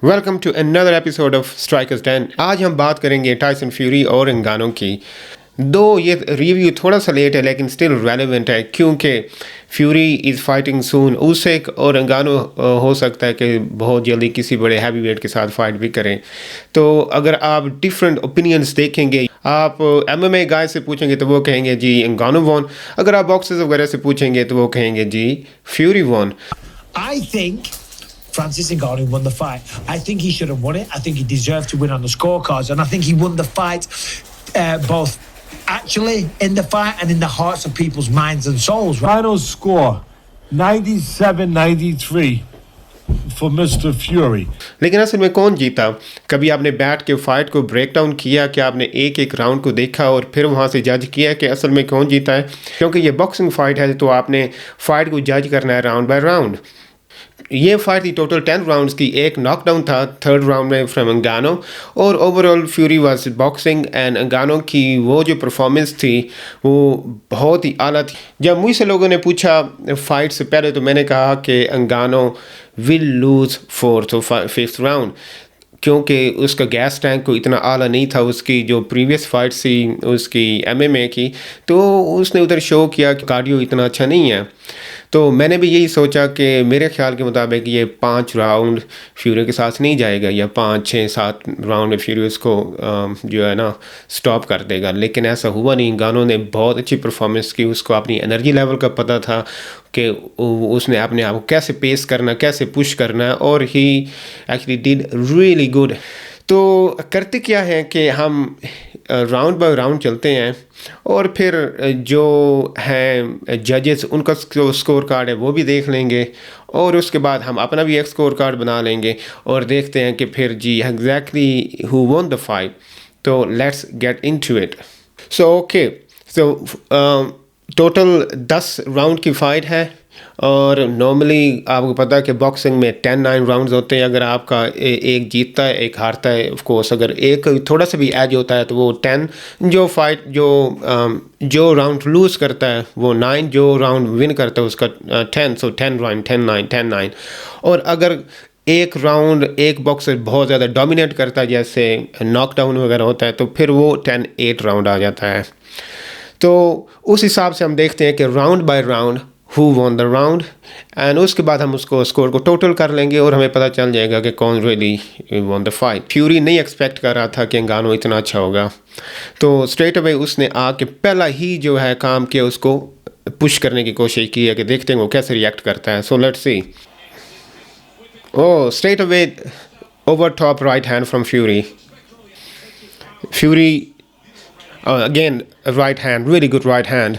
Welcome to another episode of Strikers Den. आज हम बात करेंगे टाइसन फ्यूरी और अंगानो की। दो ये रिव्यू थोड़ा सा लेट है लेकिन स्टिल रेलेवेंट है क्योंकि फ्यूरी इज़ फाइटिंग सून उसेक और अंगानो हो सकता है कि बहुत जल्दी किसी बड़े हैवी वेट के साथ फाइट भी करें। तो अगर आप डिफरेंट ओपिनियंस देखेंगे, आप एमएमए गाय से पूछेंगे तो वो कहेंगे जी अंगानो वॉन, अगर आप बॉक्सर्स वगैरह से पूछेंगे तो वो कहेंगे जी Fury won. I think Francis Ngannou won the fight. I think he should have won it. I think he deserved to win on the scorecards, and I think he won the fight both actually in the fight and in the hearts of people's minds and souls. Final score 97-93 for Mr. Fury. लेकिन असल में कौन जीता? कभी आपने बैठ के fight को ब्रेक डाउन किया कि आपने एक एक राउंड को देखा और फिर वहाँ से जज किया कि असल में कौन जीता है? क्योंकि ये बॉक्सिंग फाइट है तो आपने फाइट को जज करना है राउंड बाय राउंड। ये फाइट थी टोटल 10 राउंड्स की, एक नॉकडाउन था थर्ड राउंड में फ्रॉम अंगानो और overall Fury was boxing and Ngannou की वो जो परफॉर्मेंस थी वो बहुत ही आला थी। जब मुझसे लोगों ने पूछा फाइट से पहले तो मैंने कहा कि अंगानो विल लूज फोर्थ और फिफ्थ राउंड क्योंकि उसका गैस टैंक को इतना आला नहीं था। उसकी जो प्रीवियस फाइट थी उसकी एमएमए की, तो उसने उधर शो किया कि कार्डियो इतना अच्छा नहीं है। तो मैंने भी यही सोचा कि मेरे ख्याल के मुताबिक ये 5 राउंड फ्यूरी के साथ नहीं जाएगा या 5, 6, 7 राउंड में फ्यूरी उसको जो है ना स्टॉप कर देगा, लेकिन ऐसा हुआ नहीं। गानों ने बहुत अच्छी परफॉर्मेंस की, उसको अपनी एनर्जी लेवल का पता था कि उसने अपने आप को कैसे पेस करना, कैसे पुश करना है और ही एक्चुअली डिड रियली गुड। तो करते क्या है कि हम राउंड बाय राउंड चलते हैं और फिर जो हैं जजेस उनका जो स्कोर कार्ड है वो भी देख लेंगे और उसके बाद हम अपना भी एक स्कोर कार्ड बना लेंगे और देखते हैं कि फिर जी exactly who won the fight. तो let's get into it. So okay, so total 10 round की फ़ाइट है और नॉर्मली आपको पता है कि बॉक्सिंग में 10-9 राउंड्स होते हैं। अगर आपका एक जीतता है एक हारता है, ऑफ कोर्स अगर एक थोड़ा सा भी एज होता है तो वो 10, जो फाइट जो राउंड लूज़ करता है वो 9, जो राउंड विन करता है उसका 10। सो 10 राउंड 10-9 10-9। और अगर एक राउंड एक बॉक्सर बहुत ज़्यादा डोमिनेट करता है जैसे नॉकडाउन वगैरह होता है तो फिर वो 10-8 राउंड आ जाता है। तो उस हिसाब से हम देखते हैं कि round by round who won the round and उसके बाद हम उसको स्कोर को टोटल कर लेंगे और हमें पता चल जाएगा कि कौन really von the fight. Fury नहीं एक्सपेक्ट कर रहा था कि अंगानो इतना अच्छा होगा, तो स्ट्रेट अवे उसने आके पहला ही जो है काम किया, उसको पुश करने की कोशिश की है कि देखते हैं वो कैसे रिएक्ट करता है। So let's see. Oh, straight away over top right hand from Fury. Fury again right hand, really good right hand.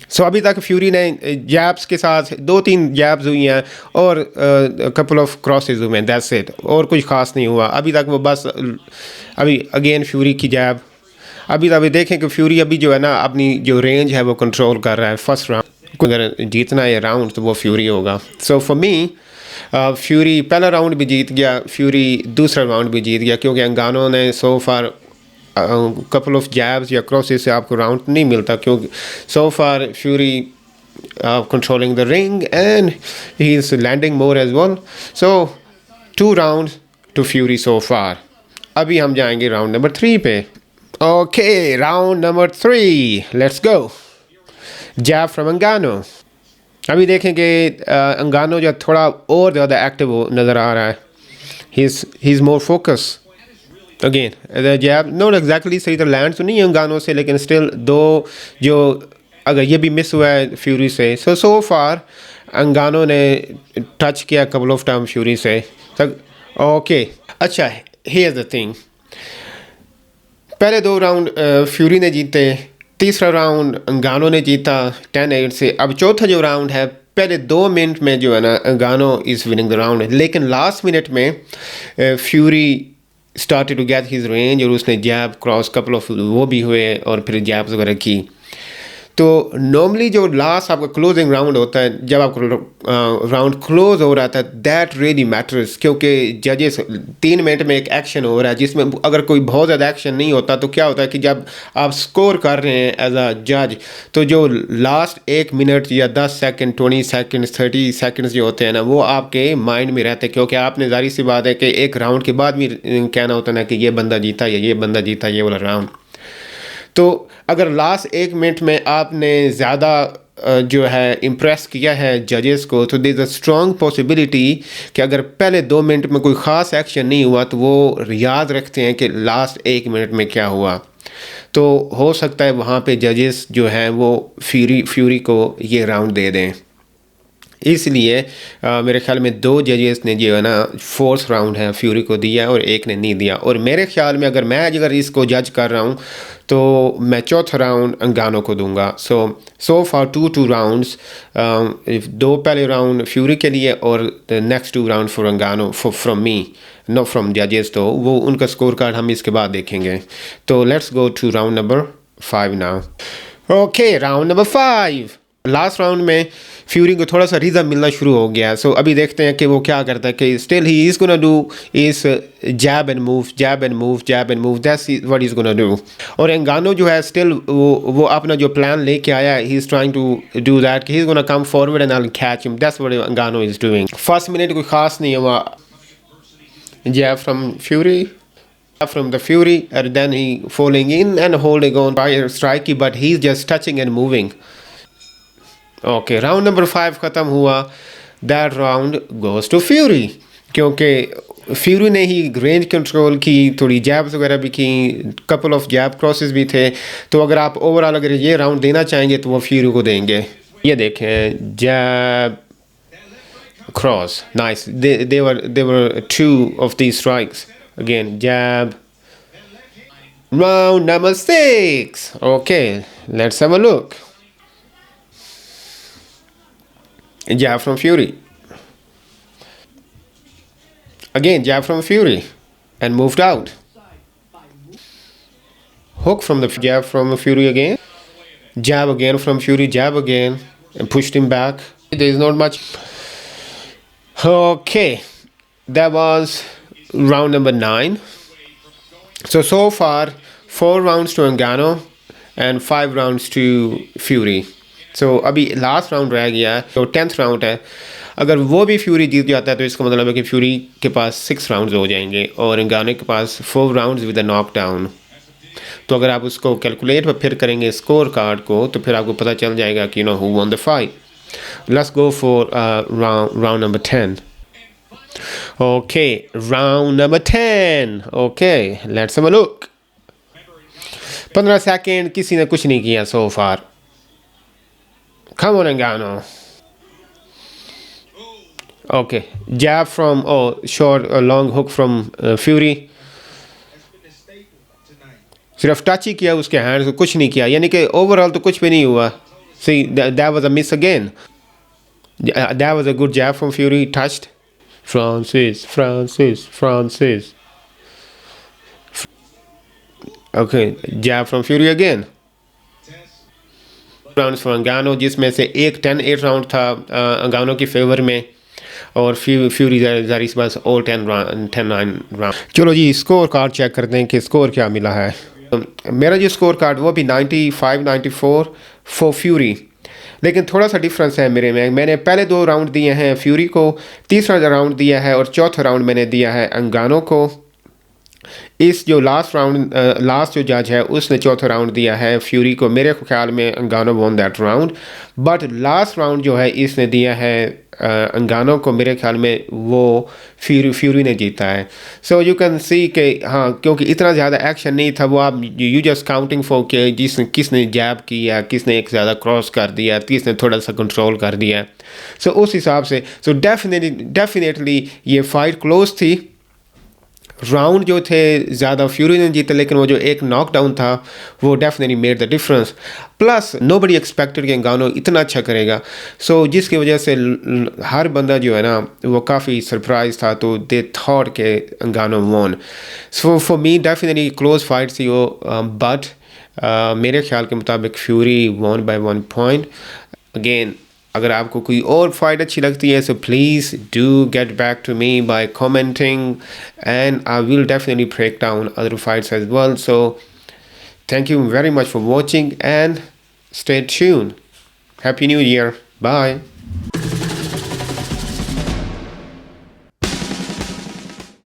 So अभी तक फ्यूरी ने जैब्स के साथ 2-3 जैब्स हुई हैं और कपल ऑफ क्रॉसेज हुए हैं, दैट्स इट, और कुछ खास नहीं हुआ अभी तक। वो बस अभी अगेन फ्यूरी की जैब। अभी देखें कि फ्यूरी अभी जो है ना अपनी जो रेंज है वो कंट्रोल कर रहा है। फर्स्ट राउंड अगर जीतना है राउंड तो वो फ्यूरी होगा। सो फॉर मी फ्यूरी पहला राउंड भी जीत गया, फ्यूरी दूसरा राउंड भी जीत गया क्योंकि अंगानो ने so far couple of jabs या क्रॉसेस से आपको राउंड नहीं मिलता क्योंकि so far Fury controlling the ring and he is landing more as well. So 2 round to Fury so far. अभी हम जाएंगे राउंड नंबर 3 पे। Okay, round number 3, let's go. Jab from Ngannou. अभी देखेंगे अंगानो जो थोड़ा और ज़्यादा एक्टिव नज़र आ रहा है। He is more focus. Again jab not exactly सही तरह लैंड तो नहीं है अंगानो से, लेकिन स्टिल दो जो अगर ये भी मिस हुआ है फ्यूरी से। सो फार अंगानो ने टच किया कपल ऑफ टाइम फ्यूरी से। ओके, अच्छा, हियर इज़ द थिंग, पहले 2 राउंड फ्यूरी ने जीते, तीसरा राउंड अंगानो ने जीता 10-8 से। अब चौथा जो राउंड है पहले 2 मिनट में जो है ना Ngannou is winning the round, लेकिन लास्ट मिनट में Fury started to get his range और उसने जैब क्रॉस कपल ऑफ वो भी हुए और फिर जैब्स वगैरह की। तो नॉर्मली जो लास्ट आपका क्लोजिंग राउंड होता है, जब आपका राउंड क्लोज हो रहा था, दैट रियली मैटर्स, क्योंकि जजेस 3 मिनट में एक एक्शन हो रहा है, जिसमें अगर कोई बहुत ज़्यादा एक्शन नहीं होता तो क्या होता है कि जब आप स्कोर कर रहे हैं एज अ जज, तो जो लास्ट 1 मिनट या 10 सेकंड, 20 सेकंड, 30 सेकंड्स जो होते हैं ना, वो आपके माइंड में रहते हैं, क्योंकि आपने जाहिर सी बात है कि एक राउंड के बाद भी कहना होता है ना कि ये बंदा जीता या ये बंदा जीता, ये वाला राउंड। तो अगर लास्ट 1 मिनट में आपने ज़्यादा जो है इम्प्रेस किया है जजेस को, तो there is a strong possibility कि अगर पहले 2 मिनट में कोई ख़ास एक्शन नहीं हुआ तो वो याद रखते हैं कि लास्ट 1 मिनट में क्या हुआ। तो हो सकता है वहाँ पे जजेस जो हैं वो फ्यूरी को ये राउंड दे दें। इसलिए मेरे ख्याल में 2 जजेस ने जो है ना 4th राउंड है फ्यूरी को दिया और 1 ने नहीं दिया। और मेरे ख्याल में अगर इसको जज कर रहा हूँ तो मैं 4था राउंड अंगानो को दूंगा। सो फॉर 2 राउंड्स, 2 पहले राउंड फ्यूरी के लिए और next 2 round for Ngannou from me, not from जजेस। तो वो उनका स्कोर कार्ड हम इसके बाद देखेंगे। तो let's go to round number 5 now. Okay, round number 5। Last round में फ्यूरी को थोड़ा सा रिदम मिलना शुरू हो गया। सो अभी देखते हैं कि वो क्या करता है कि still he is gonna do this jab and move, jab and move, jab and move, that's what is gonna do. और एंगानो जो है स्टिल वो अपना जो प्लान लेके आया है, he is trying to do that कि he is gonna come forward and I will catch him, that's what Ngannou is doing. First minute कोई ख़ास नहीं हुआ, jab from Fury, from the Fury, and then he falling in and holding on by a strike, but he's just touching and moving. Okay, round number 5 ख़त्म हुआ। That round goes to Fury, क्योंकि Fury ने ही range control की, थोड़ी jabs वगैरह भी की, कपल ऑफ जैब क्रॉसेस भी थे। तो अगर आप ओवरऑल अगर ये राउंड देना चाहेंगे तो वो फ्यूरी को देंगे। ये देखें, जैब cross, nice, they were 2 of these strikes. Again, jab. Round number 6. Okay, let's have a look. Jab from Fury. Again, jab from Fury and moved out. Hook from the jab from Fury again. Jab again from Fury, jab again, and pushed him back. There is not much. Okay, that was round number 9. So far 4 rounds to Ngannou and 5 rounds to Fury. So अभी last round रह गया है, तो 10th round है। अगर वो भी fury जीत जाता है तो इसका मतलब है कि फ्यूरी के पास 6 राउंड्स हो जाएंगे और Ngannou के पास 4 राउंड्स विद अ नॉकडाउन। तो अगर आप उसको कैलकुलेट फिर करेंगे स्कोर कार्ड को, तो फिर आपको पता चल जाएगा कि who one the fight. Let's go for round number 10। Okay, round number 10. Okay, let's have a look. 15 second किसी ने कुछ नहीं किया so far. Come on, Ngannou. Okay, jab from short, long hook from Fury. सिर्फ touch ही किया उसके hand से, कुछ नहीं किया, यानी कि ओवरऑल तो कुछ भी नहीं हुआ। See, that was a miss again. That was a good jab from Fury, touched. Francis. Okay, jab from Fury again. Rounds for Ngannou, जिसमें से एक 10-8 राउंड था Ngannou की फेवर में, और फ्यूरी जारी से बस all 10-9 राउंड। चलो जी, स्कोर कार्ड चेक करते हैं कि स्कोर क्या मिला है। मेरा जो स्कोर कार्ड वो भी 95-94 फॉर फ्यूरी, लेकिन थोड़ा सा डिफरेंस है मेरे में। मैंने पहले 2 राउंड दिए हैं फ्यूरी को, तीसरा राउंड दिया है और चौथा राउंड मैंने दिया है Ngannou को। इस जो लास्ट जो जज है उसने चौथा राउंड दिया है फ्यूरी को। मेरे ख्याल में Ngannou one that round, but last round जो है इसने दिया है Ngannou को। मेरे ख्याल में वो फ्यूरी ने जीता है। सो यू कैन सी कि हाँ, क्योंकि इतना ज़्यादा एक्शन नहीं था, वो आप यू जस्ट काउंटिंग फॉर के किसने जैब किया, किसने एक ज़्यादा क्रॉस कर दिया, किसने थोड़ा सा कंट्रोल कर दिया। सो उस हिसाब से डेफिनेटली ये फाइट क्लोज थी। राउंड जो थे ज़्यादा फ्यूरी ने जीते, लेकिन वो जो एक नॉकडाउन था वो definitely made the difference. Plus nobody expected कि Ngannou इतना अच्छा करेगा, सो जिसकी वजह से हर बंदा जो है ना वो काफ़ी सरप्राइज था। तो दे थॉट के Ngannou won. So for me definitely close fight थी वो, बट मेरे ख्याल के मुताबिक Fury won by 1 point. Again अगर आपको कोई और फाइट अच्छी लगती है, so please do get back to me by commenting and I will definitely break down other fights as well. So thank you very much for watching and stay tuned. Happy New Year. Bye.